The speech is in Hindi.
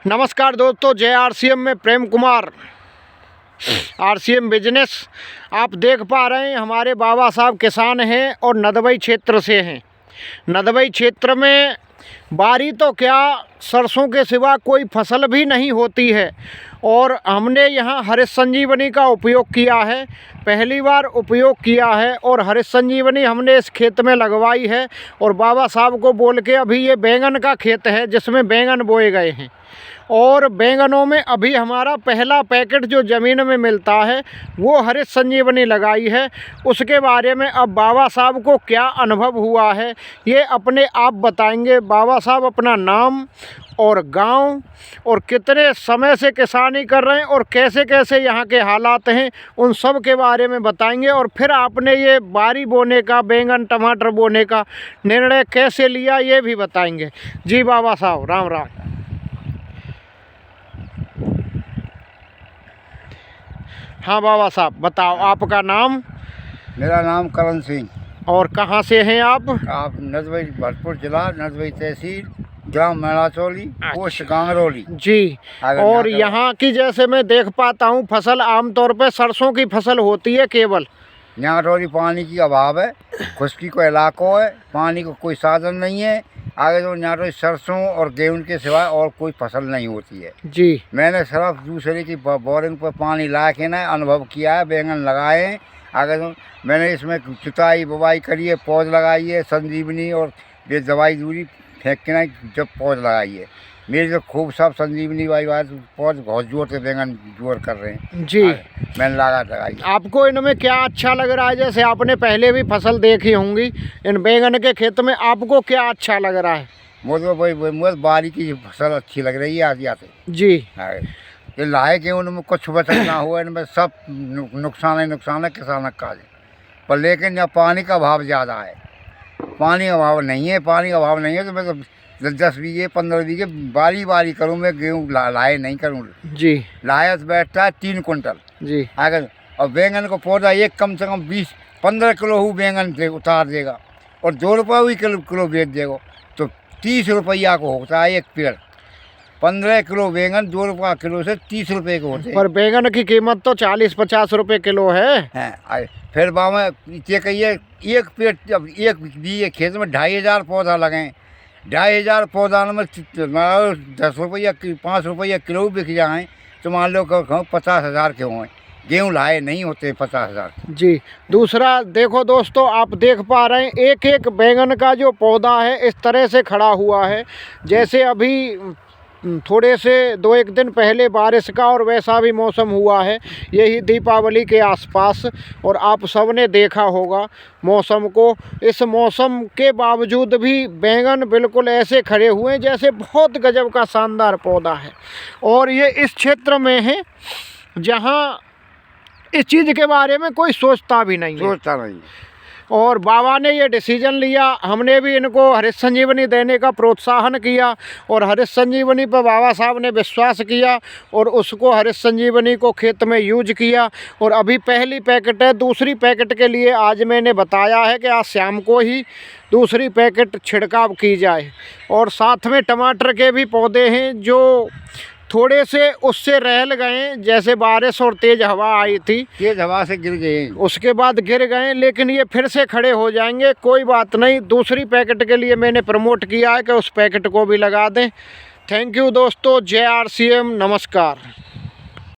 नमस्कार दोस्तों, जय आरसीएम में प्रेम कुमार, आरसीएम बिजनेस। आप देख पा रहे हैं हमारे बाबा साहब किसान हैं और नदबई क्षेत्र से हैं। नदबई क्षेत्र में बारी तो क्या, सरसों के सिवा कोई फसल भी नहीं होती है और हमने यहाँ हरित संजीवनी का उपयोग किया है। पहली बार उपयोग किया है और हरित संजीवनी हमने इस खेत में लगवाई है। और बाबा साहब को बोल के अभी ये बैंगन का खेत है जिसमें बैंगन बोए गए हैं और बैंगनों में अभी हमारा पहला पैकेट जो ज़मीन में मिलता है वो हरित संजीवनी लगाई है। उसके बारे में अब बाबा साहब को क्या अनुभव हुआ है ये अपने आप बताएंगे। बाबा साहब अपना नाम और गांव और कितने समय से किसानी कर रहे हैं और कैसे कैसे यहाँ के हालात हैं उन सब के बारे में बताएंगे। और फिर आपने ये बारी बोने का, बैंगन टमाटर बोने का निर्णय कैसे लिया ये भी बताएंगे। जी बाबा साहब, राम राम। हाँ बाबा साहब बताओ, आपका नाम? मेरा नाम करण सिंह। और कहाँ से हैं आप? नदबई, भरतपुर जिला, नदबई तहसील, ग्राम मैलाचौली, पोस्ट गांगरौली। जी। और यहाँ की जैसे मैं देख पाता हूँ फसल आमतौर पे सरसों की फसल होती है केवल। यहाँ थोड़ी पानी की अभाव है, खुश्की को इलाकों है, पानी को कोई साधन नहीं है। आगे तो यहाँ तो सरसों और गेहूं के सिवाय और कोई फसल नहीं होती है। जी। मैंने सिर्फ दूसरे की बोरिंग पर पानी ला के ना अनुभव किया है, बैंगन लगाए हैं। आगे तो मैंने इसमें जुताई बुवाई करी है, पौध लगाई है, संजीवनी और ये दवाई दूरी फेंक के ना जब पौध लगाई है। मेरी तो खूब सब संजीवनी वाई पौध बहुत जोर से बैंगन जोर कर रहे हैं। जी। मैंने लगाई। आपको इनमें क्या अच्छा लग रहा है? जैसे आपने पहले भी फसल देखी होंगी इन बैंगन के खेत में, आपको क्या अच्छा लग रहा है? मुझे मुझे बारी की फसल अच्छी लग रही है आज से। जी। ये लाए कि उनमें कुछ बचत ना हुआ, इनमें सब नुकसान है किसान का। पर लेकिन यहाँ पानी का अभाव ज़्यादा है, पानी अभाव नहीं है तो मैं तो 10 बीघे 15 बीघे बारी करूँ मैं, गेहूँ लाए नहीं करूँ। जी। लाया तो बैठता है 3 कुंटल। जी। अगर और बैंगन को पौधा एक कम से कम 20-15 किलो हूँ बैंगन से उतार देगा और 2 रुपये भी किलो बेच देगा तो 30 रुपया को होता है एक पेड़। 15 किलो बैंगन 2 रुपये किलो से 30 रुपये के होते हैं। पर बैंगन की कीमत तो 40-50 रुपये किलो है। फिर बाबा ये कहिए एक पेड़, जब एक बीघे खेत में 2500 पौधा लगाएं, 2500 पौधा में 10 रुपया 5 रुपया किलो बिक जाएँ तो मान लो 50,000 के हों। गेहूँ लाए नहीं होते 50,000। जी। दूसरा देखो दोस्तों, आप देख पा रहे हैं एक एक बैंगन का जो पौधा है इस तरह से खड़ा हुआ है जैसे अभी थोड़े से 2-1 दिन पहले बारिश का और वैसा भी मौसम हुआ है, यही दीपावली के आसपास। और आप सब ने देखा होगा मौसम को। इस मौसम के बावजूद भी बैंगन बिल्कुल ऐसे खड़े हुए हैं जैसे बहुत गजब का शानदार पौधा है। और ये इस क्षेत्र में है जहाँ इस चीज़ के बारे में कोई सोचता नहीं। और बाबा ने ये डिसीजन लिया, हमने भी इनको हरित संजीवनी देने का प्रोत्साहन किया और हरित संजीवनी पर बाबा साहब ने विश्वास किया और उसको हरित संजीवनी को खेत में यूज किया। और अभी पहली पैकेट है, दूसरी पैकेट के लिए आज मैंने बताया है कि आज शाम को ही दूसरी पैकेट छिड़काव की जाए। और साथ में टमाटर के भी पौधे हैं जो थोड़े से उससे रहल गए, जैसे बारिश और तेज़ हवा आई थी, तेज़ हवा से गिर गए, उसके बाद गिर गए, लेकिन ये फिर से खड़े हो जाएंगे। कोई बात नहीं, दूसरी पैकेट के लिए मैंने प्रमोट किया है कि उस पैकेट को भी लगा दें। थैंक यू दोस्तों, जय आरसीएम, नमस्कार।